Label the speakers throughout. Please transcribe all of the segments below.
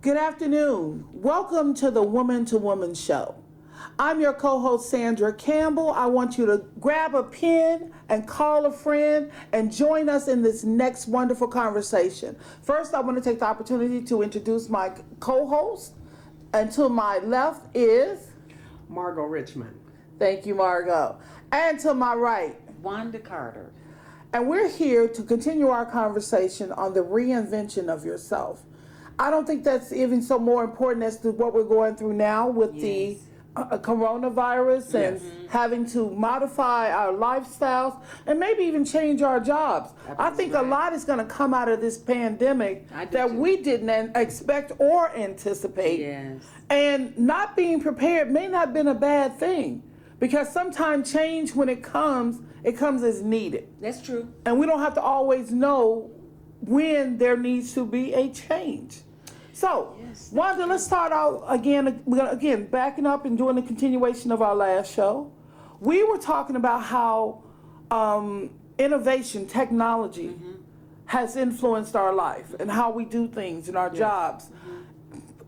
Speaker 1: Good afternoon. Welcome to the Woman to Woman Show. I'm your co-host, Sandra Campbell. I want you to grab a pen and call a friend and join us in this next wonderful conversation. First, I want to take the opportunity to introduce my co-host. And to my left is...
Speaker 2: Margot Richmond.
Speaker 1: Thank you, Margot. And to my right...
Speaker 3: Wanda Carter.
Speaker 1: And we're here to continue our conversation on the reinvention of yourself. I don't think that's even so more important as to what we're going through now with the coronavirus and having to modify our lifestyles and maybe even change our jobs. I think a lot is going to come out of this pandemic that we didn't expect or anticipate.
Speaker 3: Yes.
Speaker 1: And not being prepared may not have been a bad thing, because sometimes change, when it comes as needed.
Speaker 3: That's true.
Speaker 1: And we don't have to always know when there needs to be a change. So, Wanda, let's start out again. We're gonna, backing up and doing the continuation of our last show. We were talking about how innovation, technology has influenced our life and how we do things in our jobs.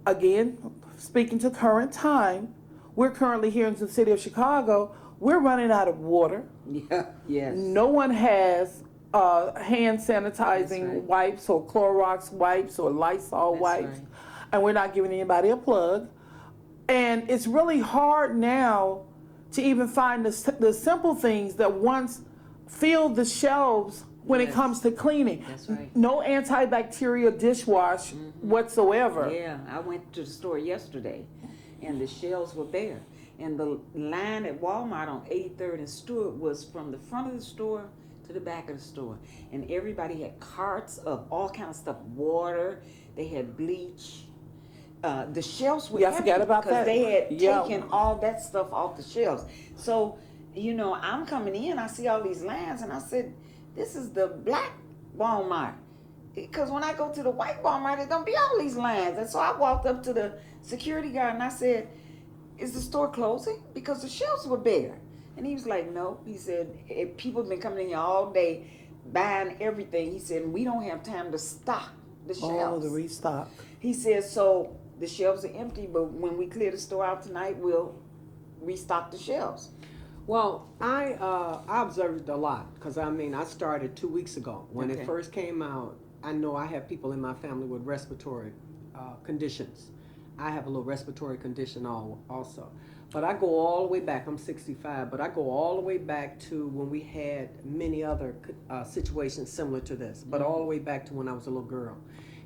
Speaker 1: Again, speaking to current time, we're currently here in the city of Chicago. We're running out of water. No one has hand sanitizing wipes or Clorox wipes or Lysol wipes, and we're not giving anybody a plug. And it's really hard now to even find the simple things that once filled the shelves when it comes to cleaning.
Speaker 3: That's right.
Speaker 1: No antibacterial dishwash whatsoever.
Speaker 3: Yeah, I went to the store yesterday, and the shelves were bare. And the line at Walmart on 83rd and Stewart was from the front of the store to the back of the store. And everybody had carts of all kinds of stuff, water, they had bleach. The shelves were empty because they had taken all that stuff off the shelves. So, you know, I'm coming in, I see all these lines, and I said, this is the black Walmart. Because when I go to the white Walmart, there don't be all these lines. And so I walked up to the security guard and I said, is the store closing? Because the shelves were bare. And he was like, no. He said, people have been coming in here all day buying everything. He said, we don't have time to stock the shelves.
Speaker 1: Oh, the restock.
Speaker 3: He said, so the shelves are empty, but when we clear the store out tonight, we'll restock the shelves.
Speaker 2: Well, I observed a lot because, I started 2 weeks ago. When it first came out, I know I have people in my family with respiratory conditions. I have a little respiratory condition also. But I go all the way back. I'm 65, but I go all the way back to when we had many other situations similar to this, but all the way back to when I was a little girl.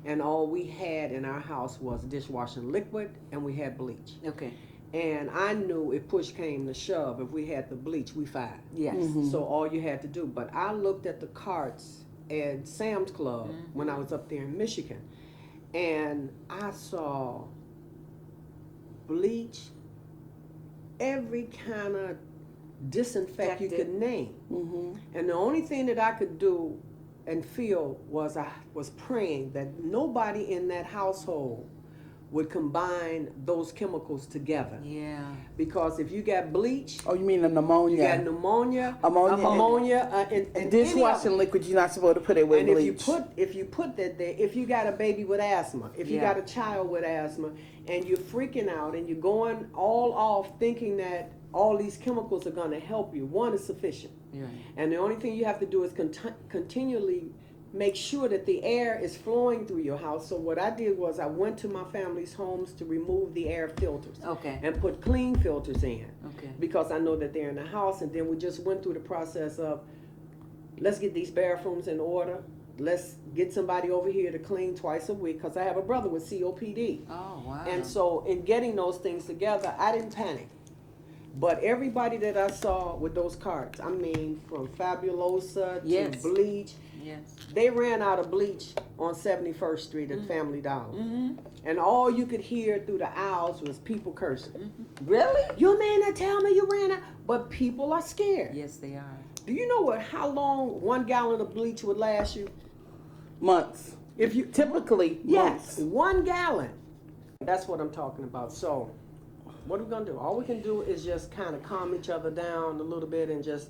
Speaker 2: And all we had in our house was dishwashing liquid, and we had bleach.
Speaker 3: Okay.
Speaker 2: And I knew if push came to shove, if we had the bleach, we fine.
Speaker 3: Yes.
Speaker 2: So all you had to do. But I looked at the carts at Sam's Club when I was up there in Michigan, and I saw bleach, every kind of disinfect you could name. And the only thing that I could do and feel was I was praying that nobody in that household would combine those chemicals together.
Speaker 3: Yeah.
Speaker 2: Because if you got bleach,
Speaker 1: Oh, you mean the pneumonia?
Speaker 2: you got pneumonia,
Speaker 1: and dishwashing liquid, you're not supposed to put it with bleach.
Speaker 2: if you put that there, if you got a baby with asthma, if you got a child with asthma, and you're freaking out and you're going all off thinking that all these chemicals are going to help you, one is sufficient.
Speaker 3: Yeah.
Speaker 2: And the only thing you have to do is continually make sure that the air is flowing through your house. So what I did was I went to my family's homes to remove the air filters.
Speaker 3: Okay.
Speaker 2: And put clean filters in.
Speaker 3: Okay.
Speaker 2: Because I know that they're in the house. And then we just went through the process of, let's get these bathrooms in order. Let's get somebody over here to clean twice a week, because I have a brother with COPD.
Speaker 3: Oh, wow.
Speaker 2: And so in getting those things together, I didn't panic. But everybody that I saw with those carts, from Fabulosa to bleach, they ran out of bleach on 71st Street at Family Dollar. And all you could hear through the aisles was people cursing.
Speaker 3: Really?
Speaker 2: You mean to tell me you ran out? But people are scared.
Speaker 3: Yes, they are.
Speaker 2: Do you know how long 1 gallon of bleach would last you?
Speaker 1: Months.
Speaker 2: If you
Speaker 1: Typically,
Speaker 2: yes,
Speaker 1: months.
Speaker 2: 1 gallon. That's what I'm talking about. So what are we gonna do? All we can do is just kind of calm each other down a little bit and just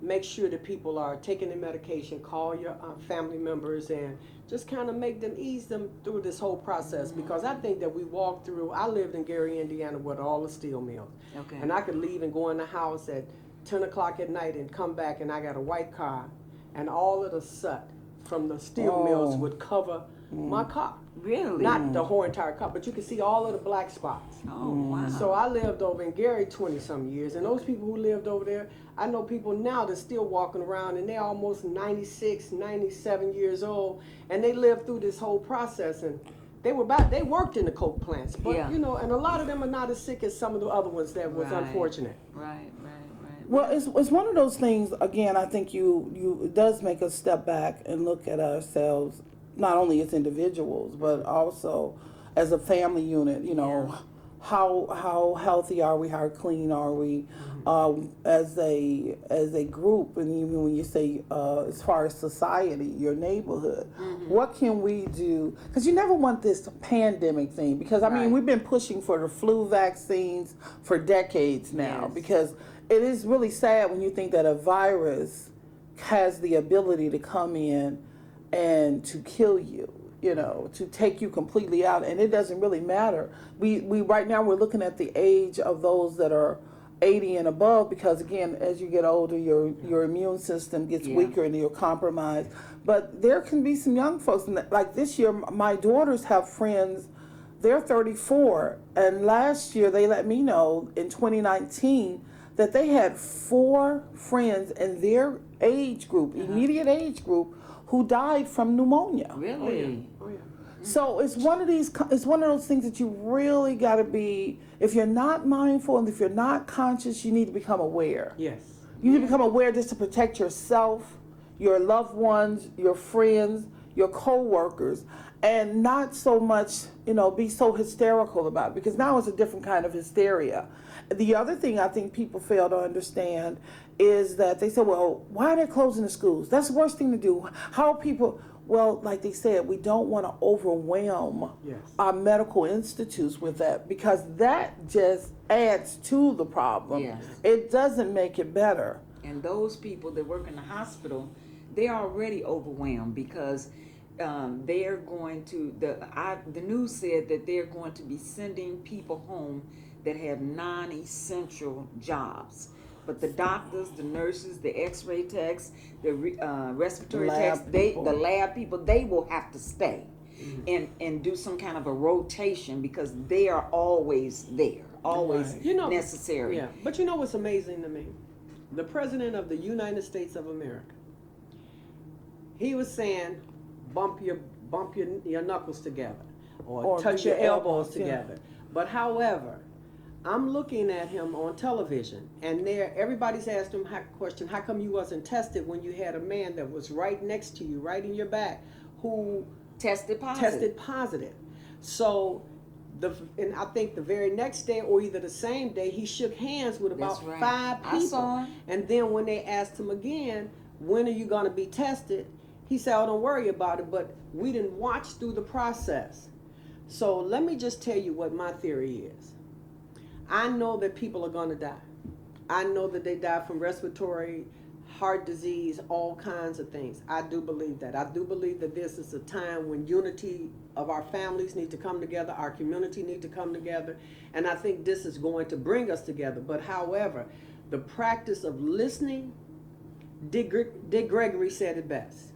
Speaker 2: make sure that people are taking their medication, call your family members, and just kind of ease them through this whole process. Because I think that we walked through, I lived in Gary, Indiana, with all the steel mills.
Speaker 3: Okay.
Speaker 2: And I could leave and go in the house at 10 o'clock at night and come back, and I got a white car, and all of the soot from the steel mills would cover my car.
Speaker 3: Really?
Speaker 2: Not the whole entire car, but you can see all of the black spots.
Speaker 3: Oh, wow.
Speaker 2: So I lived over in Gary 20-some years, and those people who lived over there, I know people now that's still walking around, and they're almost 96, 97 years old, and they lived through this whole process, and they worked in the coke plants, but
Speaker 3: Yeah.
Speaker 2: you know, and a lot of them are not as sick as some of the other ones that was
Speaker 3: Right.
Speaker 2: unfortunate.
Speaker 3: Right.
Speaker 1: Well, it's one of those things. Again, I think it does make us step back and look at ourselves, not only as individuals, but also as a family unit. You know, how healthy are we? How clean are we as a group? And even when you say as far as society, your neighborhood, what can we do? Because you never want this pandemic thing. Because I mean, we've been pushing for the flu vaccines for decades now.
Speaker 3: Yes.
Speaker 1: Because it is really sad when you think that a virus has the ability to come in and to kill you, you know, to take you completely out, and it doesn't really matter. We right now we're looking at the age of those that are 80 and above, because again, as you get older, your immune system gets weaker and you're compromised. But there can be some young folks, like this year, my daughters have friends. They're 34, and last year they let me know in 2019 that they had 4 friends in their age group, immediate age group, who died from pneumonia.
Speaker 3: Really?
Speaker 2: Oh yeah.
Speaker 1: So it's one of those things that you really got to be, if you're not mindful and if you're not conscious, you need to become aware.
Speaker 2: Yes.
Speaker 1: You need to become aware just to protect yourself, your loved ones, your friends, your co-workers, and not so much, you know, be so hysterical about it, because now it's a different kind of hysteria. The other thing I think people fail to understand is that they say, well, why are they closing the schools? That's the worst thing to do. How are people, well, like they said, we don't want to overwhelm our medical institutes with that, because that just adds to the problem.
Speaker 3: Yes.
Speaker 1: It doesn't make it better.
Speaker 3: And those people that work in the hospital, they're already overwhelmed because they're going to, the news said that they're going to be sending people home that have non-essential jobs. But the doctors, the nurses, the x-ray techs, the respiratory techs, the lab people, they will have to stay and do some kind of a rotation, because they are always there, always necessary.
Speaker 2: Yeah, but you know what's amazing to me? The President of the United States of America, he was saying, bump your knuckles together, or touch your elbows together. But however, I'm looking at him on television, and everybody's asked him a question, how come you wasn't tested when you had a man that was right next to you, right in your back, who tested positive? So, and I think the very next day, or either the same day, he shook hands with about 5 people.
Speaker 3: I saw him.
Speaker 2: And then when they asked him again, when are you going to be tested? He said, oh, don't worry about it, but we didn't watch through the process. So let me just tell you what my theory is. I know that people are going to die. I know that they die from respiratory, heart disease, all kinds of things. I do believe that. I do believe that this is a time when unity of our families need to come together, our community need to come together, and I think this is going to bring us together. But however, the practice of listening, Dick Gregory said it best.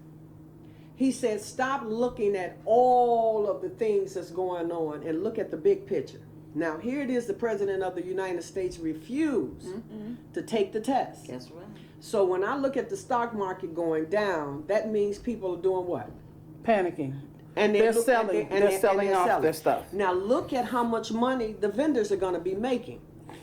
Speaker 2: He said, stop looking at all of the things that's going on and look at the big picture. Now, here it is, the President of the United States refused to take the test.
Speaker 3: That's right.
Speaker 2: So when I look at the stock market going down, that means people are doing what?
Speaker 1: Panicking.
Speaker 2: And
Speaker 1: They're selling off their stuff.
Speaker 2: Now look at how much money the vendors are going to be making.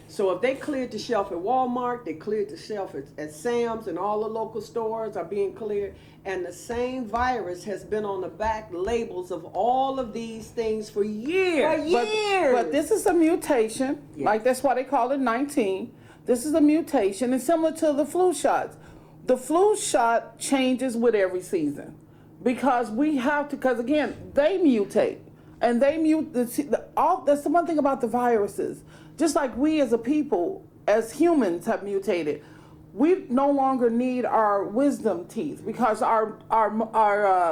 Speaker 2: So if they cleared the shelf at Walmart, they cleared the shelf at Sam's, and all the local stores are being cleared, and the same virus has been on the back labels of all of these things for years.
Speaker 1: But this is a mutation, like that's why they call it 19. This is a mutation, and similar to the flu shots. The flu shot changes with every season, because we have to, because again, they mutate, and they that's the one thing about the viruses. Just like we as a people, as humans have mutated, we no longer need our wisdom teeth because our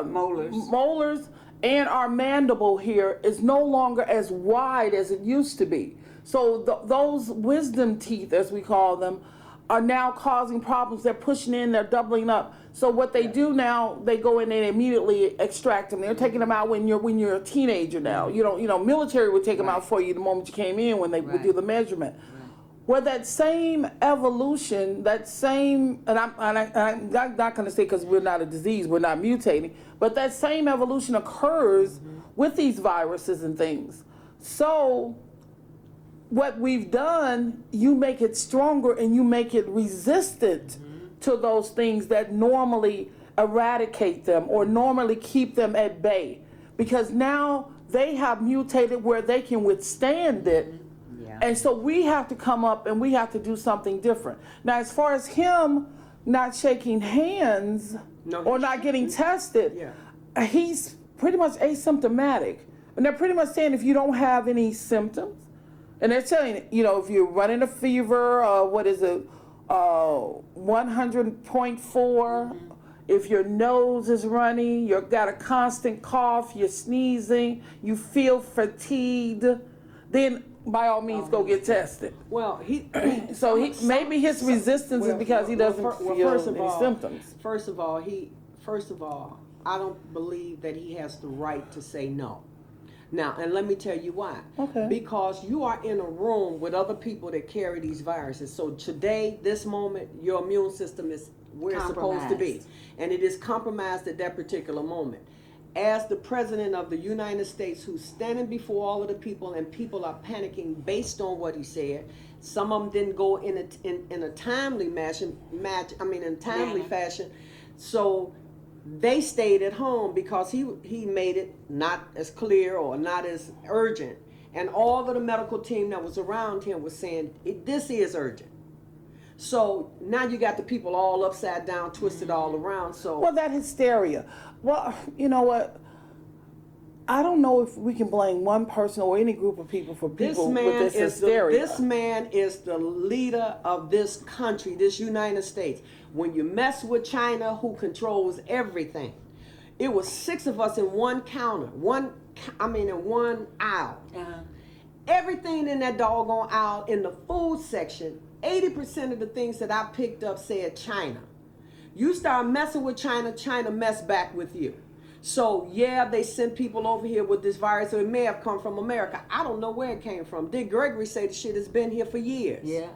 Speaker 1: molars and our mandible here is no longer as wide as it used to be. So those wisdom teeth, as we call them, are now causing problems. They're pushing in, they're doubling up. So what they do now, they go in and immediately extract them. They're taking them out when you're a teenager now. Military would take them out for you the moment you came in when they would do the measurement. Well, that same evolution, and I'm not going to say because we're not a disease, we're not mutating, but that same evolution occurs with these viruses and things. So what we've done, you make it stronger and you make it resistant to those things that normally eradicate them or normally keep them at bay. Because now they have mutated where they can withstand it. And so we have to come up and we have to do something different. Now, as far as him not shaking hands or not getting tested, he's pretty much asymptomatic. And they're pretty much saying if you don't have any symptoms, and they're telling if you're running a fever, 100.4, if your nose is runny, you've got a constant cough, you're sneezing, you feel fatigued, then by all means go get tested.
Speaker 2: Well,
Speaker 1: maybe his resistance is because he doesn't feel any symptoms.
Speaker 2: First of all, I don't believe that he has the right to say no. Now, and let me tell you why.
Speaker 1: Okay.
Speaker 2: Because you are in a room with other people that carry these viruses. So today, this moment, your immune system is where it's supposed to be. And it is compromised at that particular moment. As the president of the United States, who's standing before all of the people, and people are panicking based on what he said. Some of them didn't go in a timely fashion. So they stayed at home because he made it not as clear or not as urgent. And all of the medical team that was around him was saying, this is urgent. So now you got the people all upside down, twisted all around. So
Speaker 1: that hysteria. Well, you know what? I don't know if we can blame one person or any group of people for people with this hysteria.
Speaker 2: This man is the leader of this country, this United States. When you mess with China, who controls everything. It was 6 of us in one counter, in one aisle. Everything in that doggone aisle in the food section, 80% of the things that I picked up said China. You start messing with China, China mess back with you. So they sent people over here with this virus, so it may have come from America. I don't know where it came from. Dick Gregory said the shit has been here for years.
Speaker 3: Yeah.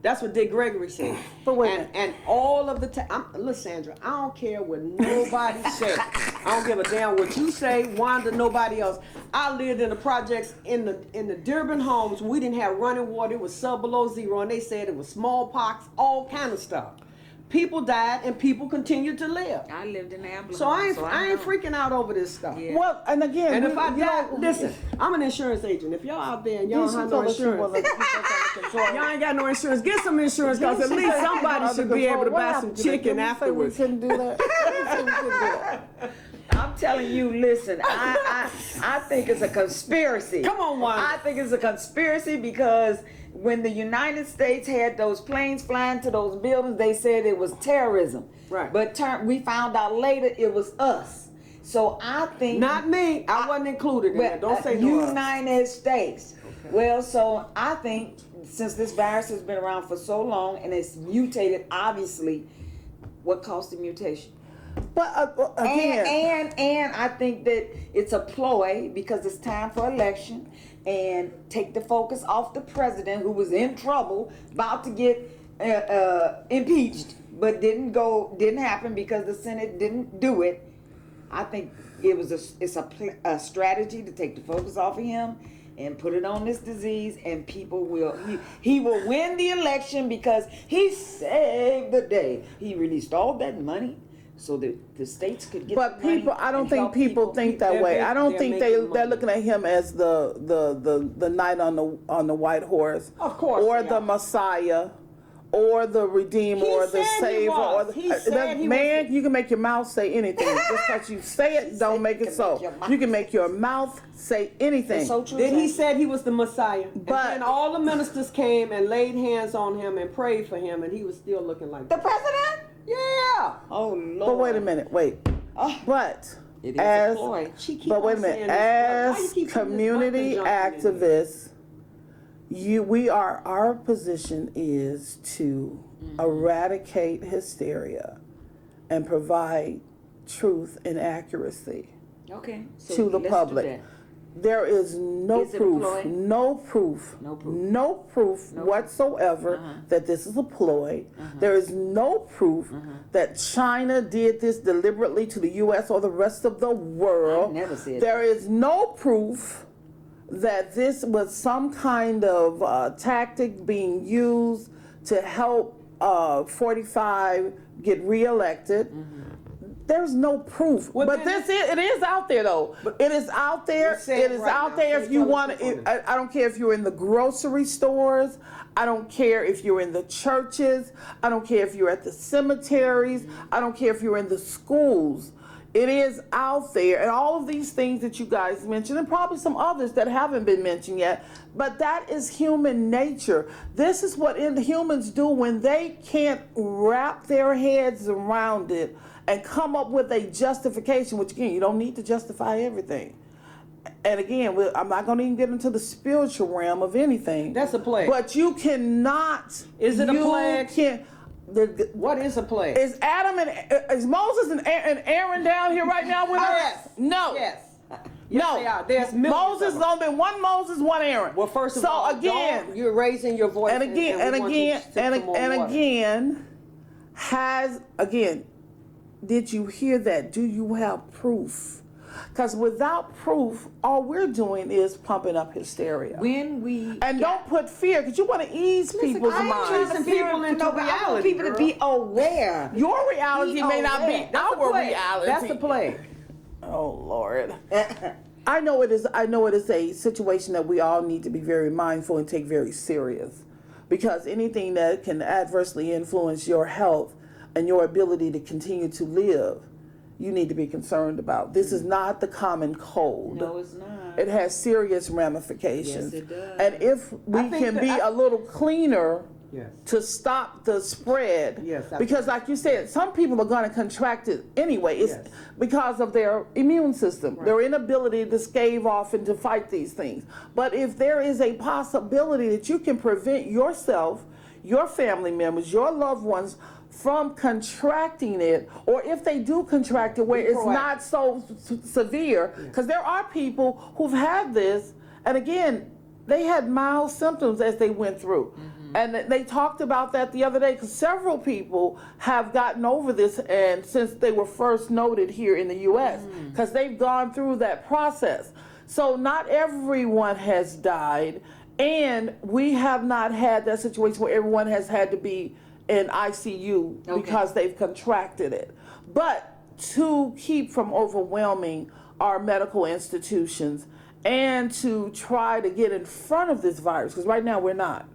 Speaker 2: That's what Dick Gregory said.
Speaker 1: But wait
Speaker 2: and all of the time, look, Sandra, I don't care what nobody says. I don't give a damn what you say, Wanda, nobody else. I lived in the projects in the Durban homes. We didn't have running water. It was below zero, and they said it was smallpox, all kind of stuff. People died and people continued to live.
Speaker 3: I lived in Abilene.
Speaker 2: So I ain't freaking out over this stuff.
Speaker 3: Yeah.
Speaker 1: Well, and again,
Speaker 2: And if I die, listen, I'm an insurance agent. If y'all out there and y'all don't have no insurance, y'all ain't got no insurance, get some insurance because at least somebody should be able to buy some chicken afterwards.
Speaker 1: We couldn't do that.
Speaker 3: I'm telling you, listen, I think it's a conspiracy.
Speaker 2: Come on, Wanda.
Speaker 3: I think it's a conspiracy because when the United States had those planes flying to those buildings, they said it was terrorism.
Speaker 2: Right.
Speaker 3: But we found out later it was us. So I think...
Speaker 2: Not me. I wasn't included in that. Don't say no.
Speaker 3: United States. Okay. Well, so I think since this virus has been around for so long and it's mutated, obviously, what caused the mutation?
Speaker 1: But again,
Speaker 3: and I think that it's a ploy because it's time for election and take the focus off the president who was in trouble, about to get impeached, but didn't happen because the Senate didn't do it. I think it's a strategy to take the focus off of him and put it on this disease, and people he will win the election because he saved the day. He released all that money so that the states could get.
Speaker 1: But people, I don't think people think that way. I don't think they're looking at him as the knight on the white horse,
Speaker 2: of course,
Speaker 1: or the Messiah, or the Redeemer,
Speaker 2: He
Speaker 1: or the
Speaker 2: said he
Speaker 1: Savior, or
Speaker 2: was.
Speaker 1: the
Speaker 2: He said he
Speaker 1: man.
Speaker 2: was.
Speaker 1: You can make your mouth say anything. Just because you say it, don't make it so. You can make your mouth say anything.
Speaker 3: It's so true.
Speaker 2: Then he said he was the Messiah.
Speaker 1: But-
Speaker 2: and then all the ministers came and laid hands on him and prayed for him, and he was still looking like
Speaker 3: The
Speaker 2: that.
Speaker 3: president?
Speaker 2: Yeah.
Speaker 3: Oh Lord.
Speaker 1: But wait a minute, wait.
Speaker 3: Oh,
Speaker 1: But
Speaker 3: it is
Speaker 1: as
Speaker 3: a ploy.
Speaker 2: She keep
Speaker 1: but wait a
Speaker 2: on
Speaker 1: minute,
Speaker 2: saying this. Why you
Speaker 1: as
Speaker 2: keep putting this
Speaker 1: community
Speaker 2: butt conjunction in there?
Speaker 1: activists, our position is to eradicate hysteria and provide truth and accuracy
Speaker 3: Okay. So
Speaker 1: to the
Speaker 3: let's do
Speaker 1: public.
Speaker 3: that.
Speaker 1: There is no
Speaker 3: Is it a
Speaker 1: proof,
Speaker 3: ploy?
Speaker 1: no proof,
Speaker 3: No proof.
Speaker 1: no proof
Speaker 3: No.
Speaker 1: whatsoever that this is a ploy. There is no proof that China did this deliberately to the U.S. or the rest of the world.
Speaker 3: I never said
Speaker 1: There is no proof that this was some kind of tactic being used to help 45 get reelected. There's no proof.
Speaker 2: Well,
Speaker 1: but
Speaker 2: then-
Speaker 1: it is out there though. It is out there.
Speaker 2: Well, say
Speaker 1: It
Speaker 2: it
Speaker 1: is
Speaker 2: right
Speaker 1: out
Speaker 2: now.
Speaker 1: there
Speaker 2: Say
Speaker 1: if you
Speaker 2: tell the
Speaker 1: want
Speaker 2: people
Speaker 1: to. I don't care if you're in the grocery stores. I don't care if you're in the churches. I don't care if you're at the cemeteries. I don't care if you're in the schools. It is out there, and all of these things that you guys mentioned, and probably some others that haven't been mentioned yet, but that is human nature. This is what humans do when they can't wrap their heads around it and come up with a justification, which again, you don't need to justify everything. And again, I'm not going to even get into the spiritual realm of anything.
Speaker 2: That's a plague.
Speaker 1: But you cannot.
Speaker 2: Is it a
Speaker 1: you
Speaker 2: plague?
Speaker 1: Can't,
Speaker 2: What is a plague?
Speaker 1: is Moses and Aaron down here right now with us?
Speaker 2: Yes.
Speaker 1: No.
Speaker 2: Yes. Yes,
Speaker 1: No.
Speaker 2: they are. There's millions
Speaker 1: Moses,
Speaker 2: of them.
Speaker 1: only been one Moses, one Aaron.
Speaker 2: Well, first of
Speaker 1: so
Speaker 2: all,
Speaker 1: again,
Speaker 2: don't- you're raising your voice,
Speaker 1: and again,
Speaker 2: we
Speaker 1: and
Speaker 2: want you to
Speaker 1: again,
Speaker 2: sip some more water.
Speaker 1: again, did you hear that? Do you have proof? Because without proof, all we're doing is pumping up hysteria.
Speaker 3: When we
Speaker 1: And don't put fear, because you want to ease people's
Speaker 3: I ain't
Speaker 1: minds.
Speaker 3: trying to
Speaker 2: Easing people
Speaker 3: fear-
Speaker 2: into
Speaker 3: no, but I want
Speaker 2: reality,
Speaker 3: people to
Speaker 2: girl.
Speaker 3: be aware.
Speaker 1: Your reality may not be
Speaker 2: That's a
Speaker 1: our
Speaker 2: plague.
Speaker 1: reality.
Speaker 2: That's a plague.
Speaker 1: Oh Lord. I know it is a situation that we all need to be very mindful and take very serious. Because anything that can adversely influence your health and your ability to continue to live, you need to be concerned about. This is not the common cold.
Speaker 3: No, it's not.
Speaker 1: It has serious ramifications.
Speaker 3: Yes, it does.
Speaker 1: And if we
Speaker 2: I think
Speaker 1: can
Speaker 2: that
Speaker 1: be a little cleaner
Speaker 2: Yes.
Speaker 1: to stop the spread,
Speaker 2: Yes,
Speaker 1: because like you said, some people are going to contract it anyway. It's
Speaker 2: Yes.
Speaker 1: because of their immune system, their inability to stave off and to fight these things. But if there is a possibility that you can prevent yourself, your family members, your loved ones from contracting it, or if they do contract it where
Speaker 2: Be
Speaker 1: it's
Speaker 2: proactive.
Speaker 1: not so severe, because there are people who've had this, and again, they had mild symptoms as they went through. And they talked about that the other day, because several people have gotten over this, and since they were first noted here in the U.S., because they've gone through that process. So not everyone has died, and we have not had that situation where everyone has had to be in ICU because they've contracted it. But to keep from overwhelming our medical institutions and to try to get in front of this virus, because right now we're not.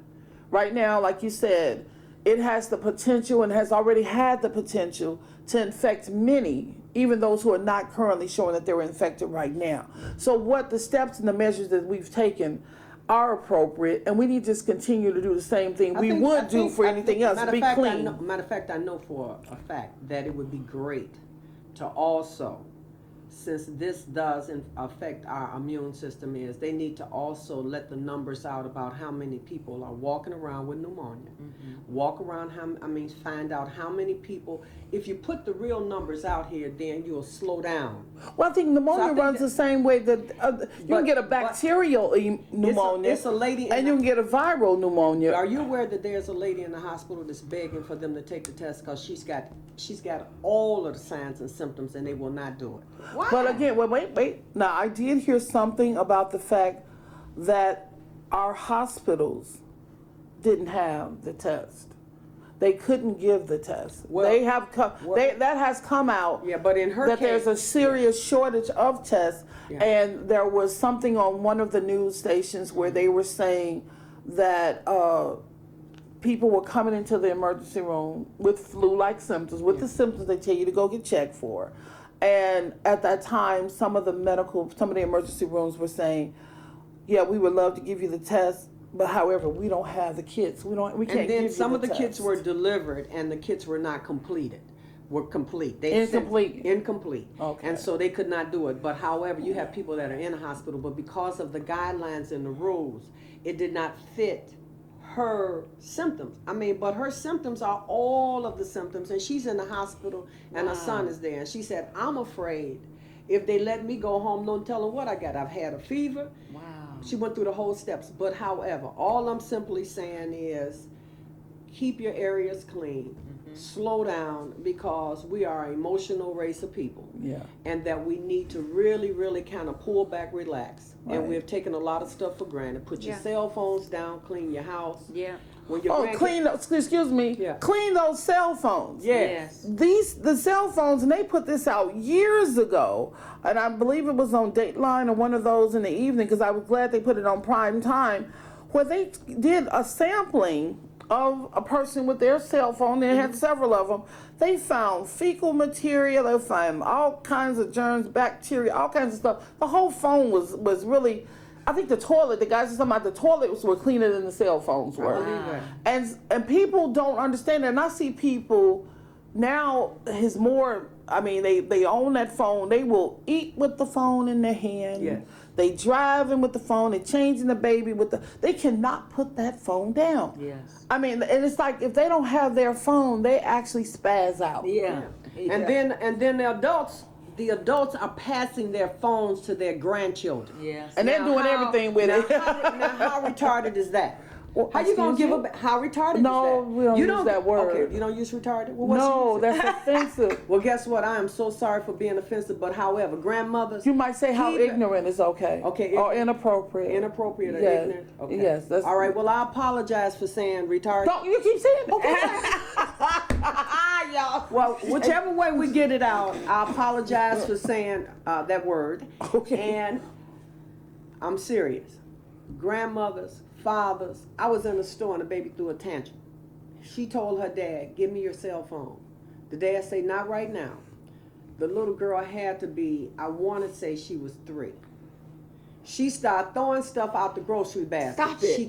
Speaker 1: Right now, like you said, it has the potential and has already had the potential to infect many, even those who are not currently showing that they're infected right now. So what the steps and the measures that we've taken are appropriate, and we need to just continue to do the same thing we would do for anything else,
Speaker 2: Matter
Speaker 1: be
Speaker 2: of fact,
Speaker 1: clean.
Speaker 2: Matter of fact, I know for a fact that it would be great to also, since this does affect our immune system, is they need to also let the numbers out about how many people are walking around with pneumonia. Find out how many people. If you put the real numbers out here, then you'll slow down.
Speaker 1: Well, I think pneumonia
Speaker 2: think
Speaker 1: runs
Speaker 2: that-
Speaker 1: the same way that you can get a bacterial pneumonia,
Speaker 2: It's a lady,
Speaker 1: and you can get a viral pneumonia.
Speaker 2: Are you aware that there's a lady in the hospital that's begging for them to take the test because she's got all of the signs and symptoms and they will not do it?
Speaker 3: Why?
Speaker 1: But again, wait. Now, I did hear something about the fact that our hospitals didn't have the test. They couldn't give the test.
Speaker 2: Well,
Speaker 1: they have that has come out.
Speaker 2: Yeah, but in her
Speaker 1: that
Speaker 2: case,
Speaker 1: there's a serious shortage of tests,
Speaker 2: Yeah.
Speaker 1: and there was something on one of the news stations where they were saying that people were coming into the emergency room with flu-like symptoms, with the symptoms they tell you to go get checked for. And at that time, some of the emergency rooms were saying, yeah, we would love to give you the test, but however, we don't have the kits. We can't give you the
Speaker 2: And then some of the
Speaker 1: test.
Speaker 2: kits were delivered and the kits were not completed. Were complete. Incomplete.
Speaker 1: Okay.
Speaker 2: And so they could not do it. But however, you have people that are in the hospital, but because of the guidelines and the rules, it did not fit her symptoms. I mean, but her symptoms are all of the symptoms, and she's in the hospital and her son is there. And she said, I'm afraid if they let me go home, don't tell them what I got. I've had a fever.
Speaker 3: Wow.
Speaker 2: She went through the whole steps. But however, all I'm simply saying is keep your areas clean. Slow down, because we are an emotional race of people.
Speaker 1: Yeah.
Speaker 2: And that we need to really, really kind of pull back, relax.
Speaker 1: Right.
Speaker 2: And we've taken a lot of stuff for granted. Put your cell phones down, clean your house.
Speaker 3: Yeah.
Speaker 2: When your
Speaker 1: Excuse me.
Speaker 2: Yeah.
Speaker 1: Clean those cell phones.
Speaker 2: Yes.
Speaker 1: The cell phones, and they put this out years ago, and I believe it was on Dateline or one of those in the evening, because I was glad they put it on prime time, where they did a sampling of a person with their cell phone. They had several of them. They found fecal material. They found all kinds of germs, bacteria, all kinds of stuff. The whole phone was really, I think the toilet, the guys were talking about the toilets were cleaner than the cell phones were.
Speaker 2: Wow.
Speaker 1: And people don't understand that. And I see people now is more, I mean, they own that phone. They will eat with the phone in their hand.
Speaker 2: Yes.
Speaker 1: They driving with the phone. They changing the baby with they cannot put that phone down.
Speaker 3: Yes.
Speaker 1: I mean, and it's like if they don't have their phone, they actually spaz out.
Speaker 3: Yeah.
Speaker 2: And then the adults are passing their phones to their grandchildren.
Speaker 3: Yes.
Speaker 1: And they're doing everything with it.
Speaker 2: Now, how retarded is that?
Speaker 1: Well,
Speaker 2: How you gonna
Speaker 1: excuse
Speaker 2: give
Speaker 1: me?
Speaker 2: How retarded
Speaker 1: No,
Speaker 2: is that?
Speaker 1: we don't
Speaker 2: you
Speaker 1: use that word.
Speaker 2: Okay, you don't use retarded? Well, what's
Speaker 1: No,
Speaker 2: you
Speaker 1: that's offensive.
Speaker 2: Well, guess what? I am so sorry for being offensive, but however, grandmothers.
Speaker 1: You might say how
Speaker 2: keep it-
Speaker 1: ignorant is okay.
Speaker 2: Okay,
Speaker 1: Or inappropriate.
Speaker 2: Inappropriate or
Speaker 1: Yes.
Speaker 2: ignorant? Okay.
Speaker 1: Yes. That's,
Speaker 2: All right, well, I apologize for saying retarded.
Speaker 1: Don't you keep saying y'all.
Speaker 2: Well, whichever way we get it out, I apologize for saying that word.
Speaker 1: Okay.
Speaker 2: And I'm serious. Grandmothers, fathers. I was in the store and the baby threw a tantrum. She told her dad, give me your cell phone. The dad said, not right now. The little girl had to be, I want to say she was 3. She started throwing stuff out the grocery basket.
Speaker 3: Stop it.
Speaker 2: She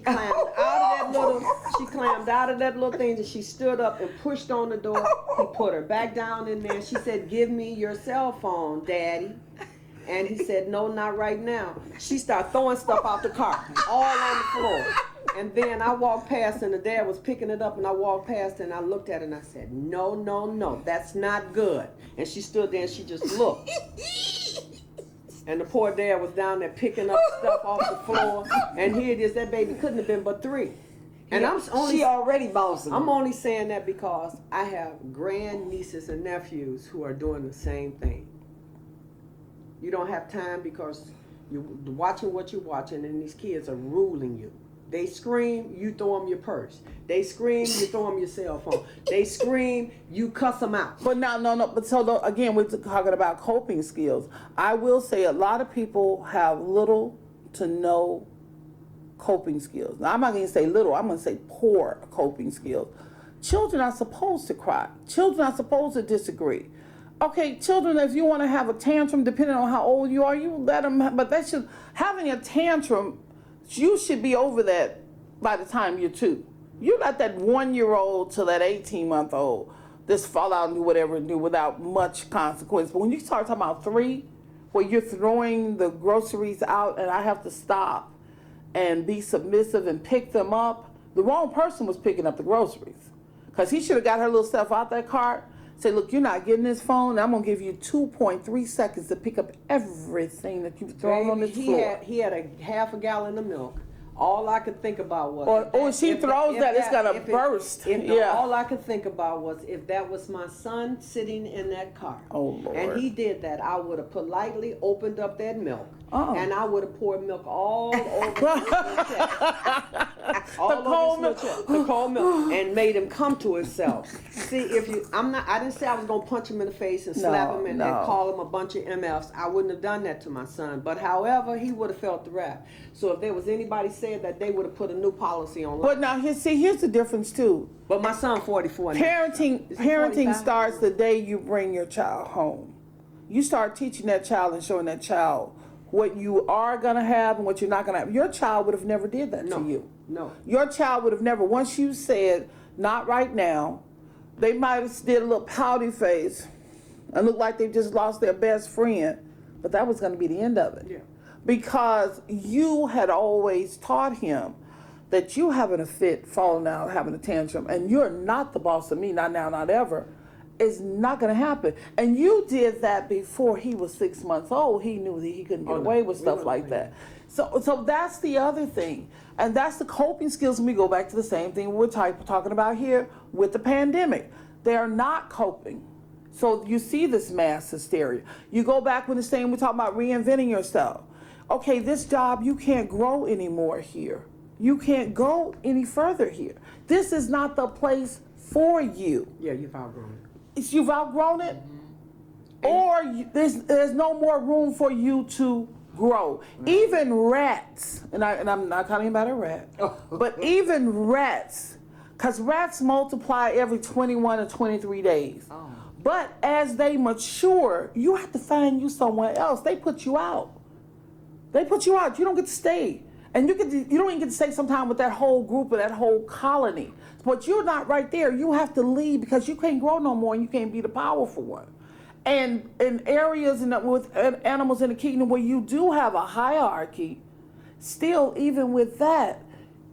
Speaker 2: climbed out of that little thing, and she stood up and pushed on the door. He put her back down in there. She said, give me your cell phone, Daddy. And he said, no, not right now. She started throwing stuff out the car, all on the floor. And then I walked past, and the dad was picking it up, and I walked past, and I looked at it, and I said, no, no, no, that's not good. And she stood there, and she just looked. And the poor dad was down there picking up stuff off the floor. And here it is, that baby couldn't have been but 3. And
Speaker 3: She already bossing.
Speaker 2: I'm only saying that because I have grand nieces and nephews who are doing the same thing. You don't have time because you're watching what you're watching, and these kids are ruling you. They scream, you throw them your purse. They scream, you throw them your cell phone. They scream, you cuss them out.
Speaker 1: But no. But so again, we're talking about coping skills. I will say a lot of people have little to no coping skills. Now, I'm not going to say little. I'm going to say poor coping skills. Children are supposed to cry. Children are supposed to disagree. Okay, children, if you want to have a tantrum, depending on how old you are, you let them. But having a tantrum, you should be over that by the time you're 2. You let that 1-year-old to that 18-month-old just fall out and do whatever and do without much consequence. But when you start talking about 3, where you're throwing the groceries out and I have to stop and be submissive and pick them up, the wrong person was picking up the groceries. Because he should have got her little stuff out that cart. Say, look, you're not getting this phone. I'm going to give you 2.3 seconds to pick up everything that you've thrown on this floor.
Speaker 2: He had a half a gallon of milk. All I could think about was...
Speaker 1: Or she throws that, it's going to burst.
Speaker 2: All I could think about was if that was my son sitting in that car.
Speaker 1: Oh, Lord.
Speaker 2: And he did that, I would have politely opened up that milk. And I would have poured milk all over his chest. All
Speaker 1: The
Speaker 2: of
Speaker 1: cold
Speaker 2: this little
Speaker 1: milk.
Speaker 2: the cold milk, and made him come to himself. See, if you, I didn't say I was gonna punch him in the face and slap him and call him a bunch of MFs. I wouldn't have done that to my son. But however, he would have felt the wrath. So if there was anybody said that, they would have put a new policy on.
Speaker 1: But now, here's the difference too.
Speaker 2: But my son 44 now.
Speaker 1: Parenting
Speaker 2: Is he 45?
Speaker 1: starts the day you bring your child home. You start teaching that child and showing that child what you are gonna have and what you're not gonna have. Your child would have never did that to you.
Speaker 2: No.
Speaker 1: Your child would have never, once you said, not right now, they might have did a little pouty face and looked like they just lost their best friend, but that was gonna be the end of it.
Speaker 2: Yeah.
Speaker 1: Because you had always taught him that you having a fit, falling out, having a tantrum, and you're not the boss of me, not now, not ever, is not going to happen. And you did that before he was 6 months old. He knew that he couldn't get away with stuff like that. So that's the other thing. And that's the coping skills. And we go back to the same thing we're talking about here with the pandemic. They are not coping. So you see this mass hysteria. You go back when the same, we're talking about reinventing yourself. Okay, this job, you can't grow anymore here. You can't go any further here. This is not the place for you.
Speaker 2: Yeah, you've outgrown it.
Speaker 1: You've outgrown it, or there's no more room for you to grow. Even rats, and I'm not talking about a rat, but even rats, because rats multiply every 21 or 23 days.
Speaker 3: Oh.
Speaker 1: But as they mature, you have to find you somewhere else. They put you out. They put you out. You don't get to stay. And you don't even get to stay sometime with that whole group or that whole colony. But you're not right there. You have to leave because you can't grow no more and you can't be the powerful one. And in areas with animals in the kingdom where you do have a hierarchy, still, even with that,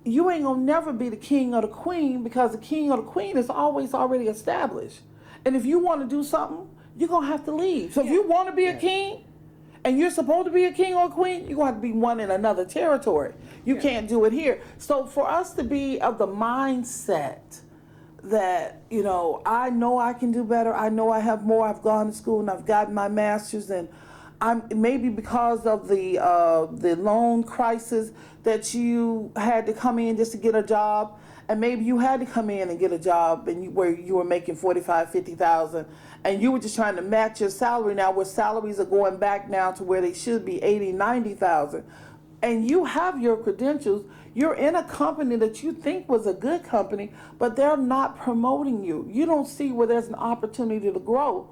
Speaker 1: you ain't gonna never be the king or the queen because the king or the queen is always already established. And if you want to do something, you're gonna have to leave. So if you want to be a king, and you're supposed to be a king or a queen, you're going to have to be one in another territory. You can't do it here. So for us to be of the mindset that, I know I can do better. I know I have more. I've gone to school and I've gotten my master's, and I'm maybe because of the loan crisis that you had to come in just to get a job. And maybe you had to come in and get a job where you were making $45,000, $50,000, and you were just trying to match your salary now, where salaries are going back now to where they should be $80,000, $90,000. And you have your credentials. You're in a company that you think was a good company, but they're not promoting you. You don't see where there's an opportunity to grow.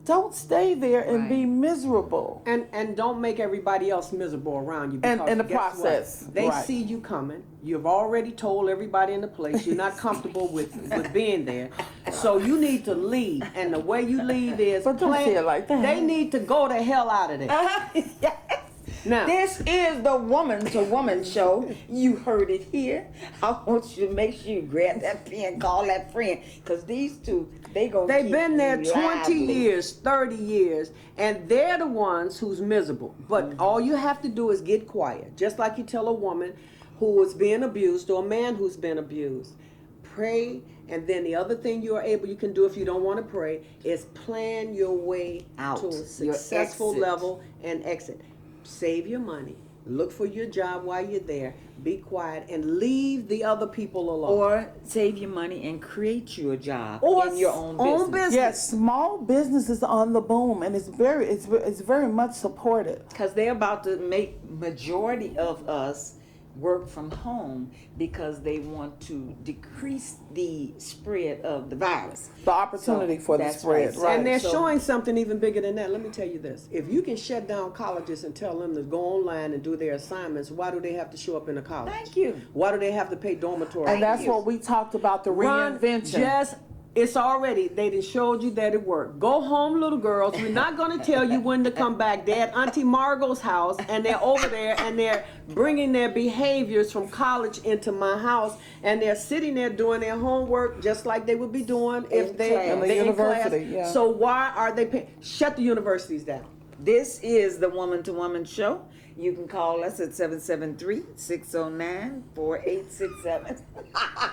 Speaker 1: Don't stay there and be miserable.
Speaker 2: And don't make everybody else miserable around you. Because
Speaker 1: in the
Speaker 2: guess
Speaker 1: process.
Speaker 2: what? They see you coming. You've already told everybody in the place you're not comfortable with being there. So you need to leave. And the way you leave is
Speaker 1: But don't say it like that.
Speaker 2: They need to go the hell out of there.
Speaker 3: Yes.
Speaker 2: Now,
Speaker 3: This is the Woman to Woman show. You heard it here. I want you to make sure you grab that pen, call that friend, because these two, they've
Speaker 2: been there 20
Speaker 3: lively.
Speaker 2: years, 30 years, and they're the ones who's miserable. But all you have to do is get quiet. Just like you tell a woman who is being abused or a man who's been abused. Pray, and then the other thing you can do if you don't want to pray is plan your way
Speaker 3: Out,
Speaker 2: to a
Speaker 3: your
Speaker 2: successful
Speaker 3: exit.
Speaker 2: level and exit. Save your money. Look for your job while you're there. Be quiet and leave the other people alone.
Speaker 3: Or save your money and create you a job
Speaker 2: Or
Speaker 3: in your own
Speaker 2: own
Speaker 3: business.
Speaker 1: Yes, small business is on the boom, and it's very much supported.
Speaker 3: Because they're about to make majority of us work from home because they want to decrease the spread of the virus.
Speaker 1: The opportunity for the
Speaker 3: that's
Speaker 1: spread,
Speaker 3: right.
Speaker 1: right?
Speaker 2: And they're
Speaker 3: So-
Speaker 2: showing something even bigger than that. Let me tell you this. If you can shut down colleges and tell them to go online and do their assignments, why do they have to show up in a college?
Speaker 3: Thank you.
Speaker 2: Why do they have to pay dormitory?
Speaker 1: And that's
Speaker 3: you.
Speaker 1: what we talked about, the reinvention.
Speaker 2: It's already, they done showed you that it worked. Go home, little girls. We're not going to tell you when to come back. They're at Auntie Margot's house, and they're over there, and they're bringing their behaviors from college into my house, and they're sitting there doing their homework just like they would be doing if
Speaker 3: In
Speaker 2: they
Speaker 3: class. In the
Speaker 2: they're in class.
Speaker 1: university, yeah.
Speaker 2: So why are they paying? Shut the universities down.
Speaker 3: This is the Woman to Woman show. You can call us at 773-609-4867.